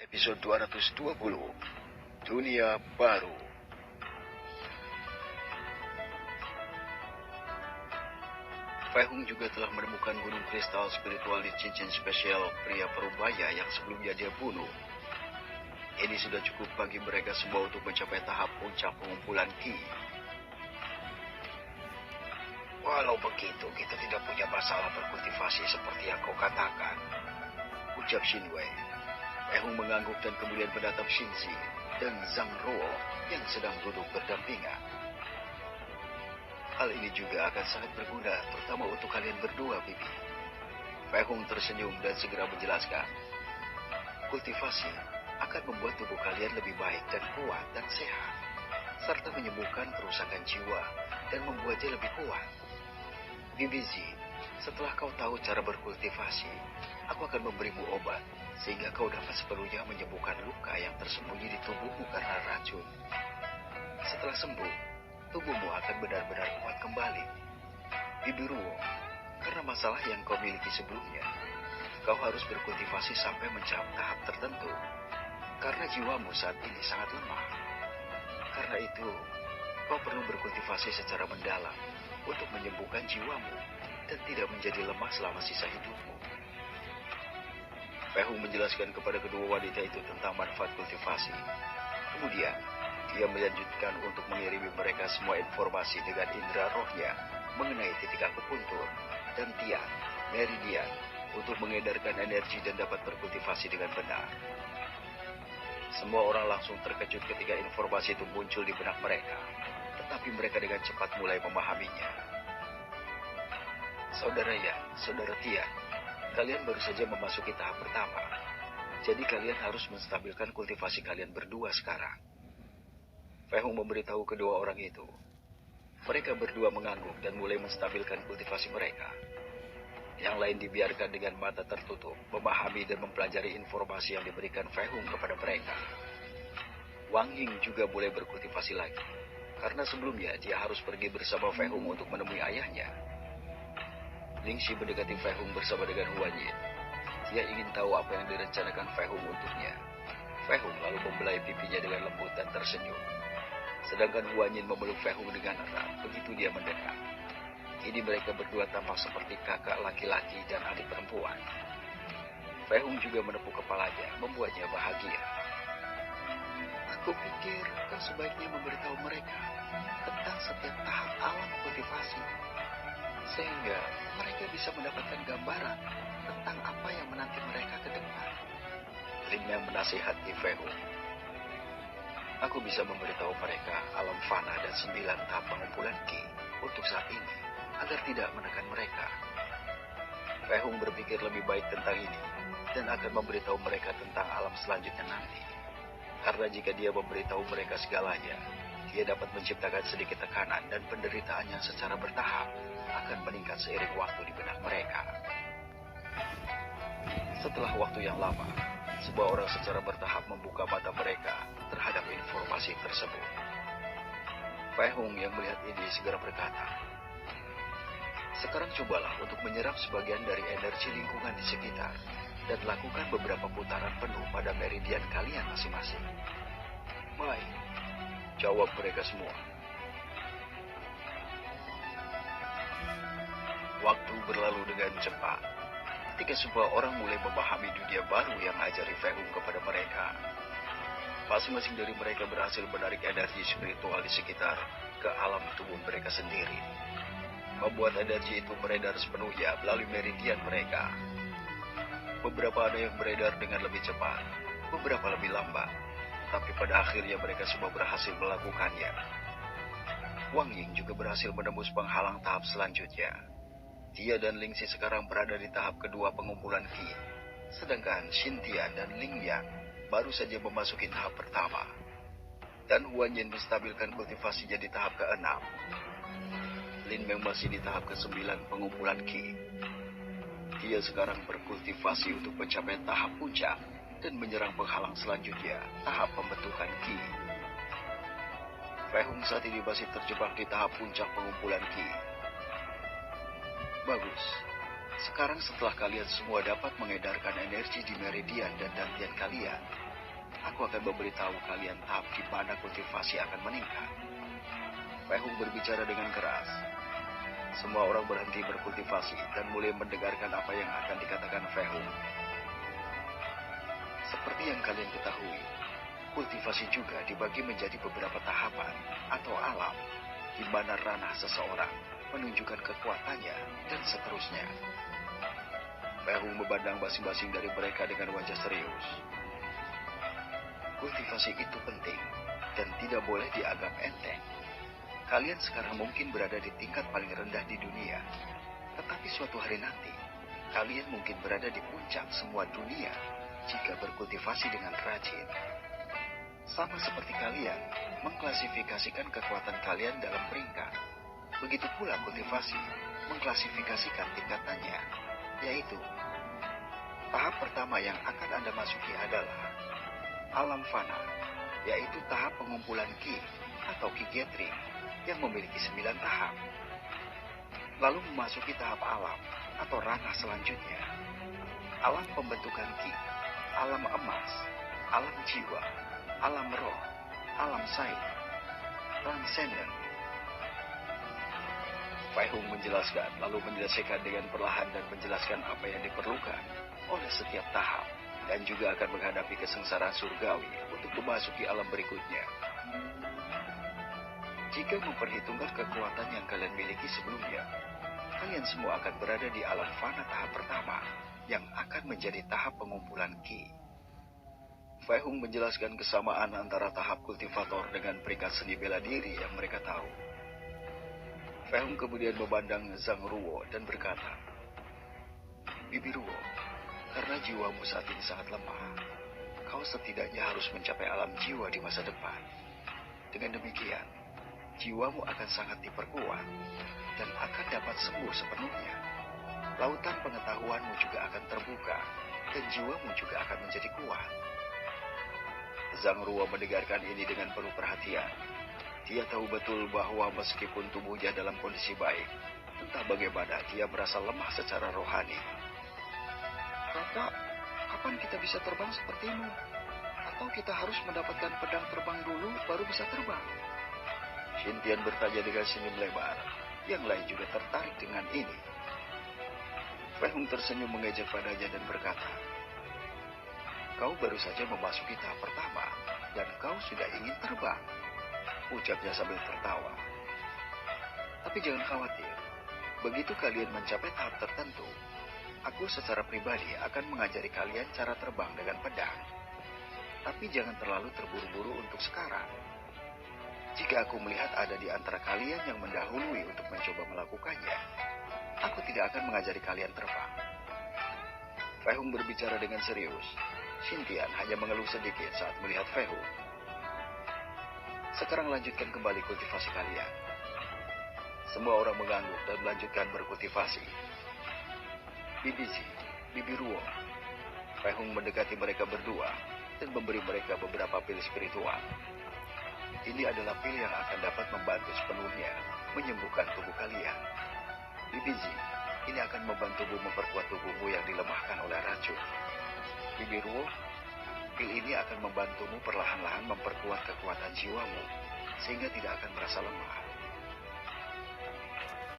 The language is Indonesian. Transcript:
Episode 220, Dunia Baru. Fei Hung juga telah menemukan gunung kristal spiritual di cincin spesial pria Parubaya yang sebelumnya dia bunuh. Ini sudah cukup bagi mereka semua untuk mencapai tahap puncak pengumpulan Qi. Walau begitu, kita tidak punya masalah berkultivasi seperti yang kau katakan, ucap Xin Wei. Fei Hung mengangguk dan kemudian menatap Xinzi dan Zhang Ruo yang sedang duduk berdampingan. Hal ini juga akan sangat berguna, terutama untuk kalian berdua, Bibi. Fei Hung tersenyum dan segera menjelaskan. Kultivasi akan membuat tubuh kalian lebih baik dan kuat dan sehat, serta menyembuhkan kerusakan jiwa dan membuatnya lebih kuat. Bibi Zi, setelah kau tahu cara berkultivasi, aku akan memberimu obat, sehingga kau dapat sepenuhnya menyembuhkan luka yang tersembunyi di tubuhmu karena racun. Setelah sembuh, tubuhmu akan benar-benar kuat kembali. Bibi Ruo, karena masalah yang kau miliki sebelumnya, kau harus berkultivasi sampai mencapai tahap tertentu, karena jiwamu saat ini sangat lemah. Karena itu, kau perlu berkultivasi secara mendalam untuk menyembuhkan jiwamu dan tidak menjadi lemah selama sisa hidupmu. Fei Hung menjelaskan kepada kedua wanita itu tentang manfaat kultivasi. Kemudian, dia melanjutkan untuk mengirimi mereka semua informasi dengan indera rohnya mengenai titik akupuntur dan tiang, meridian, untuk mengedarkan energi dan dapat berkultivasi dengan benar. Semua orang langsung terkejut ketika informasi itu muncul di benak mereka, tetapi mereka dengan cepat mulai memahaminya. Saudara Yan, Saudara Tian, kalian baru saja memasuki tahap pertama, jadi kalian harus menstabilkan kultivasi kalian berdua sekarang. Fei Hung memberitahu kedua orang itu. Mereka berdua mengangguk dan mulai menstabilkan kultivasi mereka. Yang lain dibiarkan dengan mata tertutup, memahami dan mempelajari informasi yang diberikan Fei Hung kepada mereka. Wang Ying juga mulai berkultivasi lagi, karena sebelumnya dia harus pergi bersama Fei Hung untuk menemui ayahnya. Ling Xi mendekati Fei Hung bersama dengan Huan Yin. Dia ingin tahu apa yang direncanakan Fei Hung untuknya. Fei Hung lalu membelai pipinya dengan lembut dan tersenyum. Sedangkan Huan Yin memeluk Fei Hung dengan erat begitu dia mendekat. Kini mereka berdua tampak seperti kakak laki-laki dan adik perempuan. Fei Hung juga menepuk kepalanya, membuatnya bahagia. Aku pikir kau sebaiknya memberitahu mereka tentang setiap tahap alam kultivasi, sehingga mereka bisa mendapatkan gambaran tentang apa yang menanti mereka ke depan. Lin yang menasihati Fei Hung. Aku bisa memberitahu mereka alam fana dan 9 tahap pengumpulan Qi untuk saat ini, agar tidak menekan mereka. Fei Hung berpikir lebih baik tentang ini, dan akan memberitahu mereka tentang alam selanjutnya nanti. Karena jika dia memberitahu mereka segalanya, dia dapat menciptakan sedikit tekanan dan penderitaan yang secara bertahap akan meningkat seiring waktu di benak mereka. Setelah waktu yang lama, sebuah orang secara bertahap membuka mata mereka terhadap informasi tersebut. Fei Hung yang melihat ini segera berkata, sekarang cobalah untuk menyerap sebagian dari energi lingkungan di sekitar dan lakukan beberapa putaran penuh pada meridian kalian masing-masing. Baik, jawab mereka semua. Waktu berlalu dengan cepat. Ketika semua orang mulai memahami dunia baru yang ajari Fei Hung kepada mereka, masing-masing dari mereka berhasil menarik energi spiritual di sekitar ke alam tubuh mereka sendiri, membuat energi itu beredar sepenuhnya melalui meridian mereka. Beberapa ada yang beredar dengan lebih cepat, beberapa lebih lambat, tapi pada akhirnya mereka semua berhasil melakukannya. Wang Ying juga berhasil menembus penghalang tahap selanjutnya. Dia dan Ling Xi sekarang berada di tahap kedua pengumpulan Qi, sedangkan Xin Tian dan Ling Yan baru saja memasuki tahap pertama. Dan Huan Yin menstabilkan kultivasinya di tahap ke-6. Lin Meng masih di tahap ke-9 pengumpulan Qi. Dia sekarang berkultivasi untuk mencapai tahap puncak dan menyerang penghalang selanjutnya, tahap pembentukan Qi. Fei Hung saat ini masih terjebak di tahap puncak pengumpulan Qi. Bagus. Sekarang setelah kalian semua dapat mengedarkan energi di meridian dan dantian kalian, aku akan memberitahu kalian tahap di mana kultivasi akan meningkat. Fei Hung berbicara dengan keras. Semua orang berhenti berkultivasi dan mulai mendengarkan apa yang akan dikatakan Fei Hung. Seperti yang kalian ketahui, kultivasi juga dibagi menjadi beberapa tahapan atau alam, di mana ranah seseorang menunjukkan kekuatannya dan seterusnya. Fei Hung memandang masing-masing dari mereka dengan wajah serius. Kultivasi itu penting dan tidak boleh dianggap enteng. Kalian sekarang mungkin berada di tingkat paling rendah di dunia, tetapi suatu hari nanti, kalian mungkin berada di puncak semua dunia jika berkultivasi dengan rajin. Sama seperti kalian mengklasifikasikan kekuatan kalian dalam peringkat, begitu pula kultivasi mengklasifikasikan tingkatannya, yaitu tahap pertama yang akan Anda masuki adalah alam fana, yaitu tahap pengumpulan ki atau ki gathering yang memiliki 9 tahap. Lalu memasuki tahap alam atau ranah selanjutnya, alam pembentukan ki, alam emas, alam jiwa, alam roh, alam sain, transcendent. Fei Hung menjelaskan, lalu menyelesaikan dengan perlahan dan menjelaskan apa yang diperlukan oleh setiap tahap, dan juga akan menghadapi kesengsaraan surgawi untuk memasuki alam berikutnya. Jika memperhitungkan kekuatan yang kalian miliki sebelumnya, kalian semua akan berada di alam fana tahap pertama, yang akan menjadi tahap pengumpulan ki. Fei Hung menjelaskan kesamaan antara tahap kultivator dengan peringkat seni bela diri yang mereka tahu. Fei Hung kemudian memandang Zhang Ruo dan berkata, "Bibi Ruo, karena jiwamu saat ini sangat lemah, kau setidaknya harus mencapai alam jiwa di masa depan. Dengan demikian, jiwamu akan sangat diperkuat dan akan dapat sembuh sepenuhnya. Lautan pengetahuanmu juga akan terbuka dan jiwamu juga akan menjadi kuat." Zhang Ruo mendengarkan ini dengan penuh perhatian. Dia tahu betul bahwa meskipun tubuhnya dalam kondisi baik, entah bagaimana dia merasa lemah secara rohani. "Kakak, kapan kita bisa terbang sepertimu? Atau kita harus mendapatkan pedang terbang dulu baru bisa terbang?" Xintian bertanya dengan senyum lebar. Yang lain juga tertarik dengan ini. Fei Hung tersenyum mengejek padanya dan berkata, "Kau baru saja memasuki tahap pertama, dan kau sudah ingin terbang," ucapnya sambil tertawa. "Tapi jangan khawatir, begitu kalian mencapai tahap tertentu, aku secara pribadi akan mengajari kalian cara terbang dengan pedang. Tapi jangan terlalu terburu-buru untuk sekarang. Jika aku melihat ada di antara kalian yang mendahului untuk mencoba melakukannya, aku tidak akan mengajari kalian terbang." Fei Hung berbicara dengan serius. Xintian hanya mengeluh sedikit saat melihat Fei Hung. "Sekarang lanjutkan kembali kultivasi kalian." Semua orang mengangguk dan melanjutkan berkultivasi. "Bibi Zi, Bibi Ruo." Fei Hung mendekati mereka berdua dan memberi mereka beberapa pil spiritual. "Ini adalah pil yang akan dapat membantu sepenuhnya menyembuhkan tubuh kalian. Bibi Zi, ini akan membantumu memperkuat tubuhmu yang dilemahkan oleh racun. Bibi Ruo, pil ini akan membantumu perlahan-lahan memperkuat kekuatan jiwamu, sehingga tidak akan merasa lemah.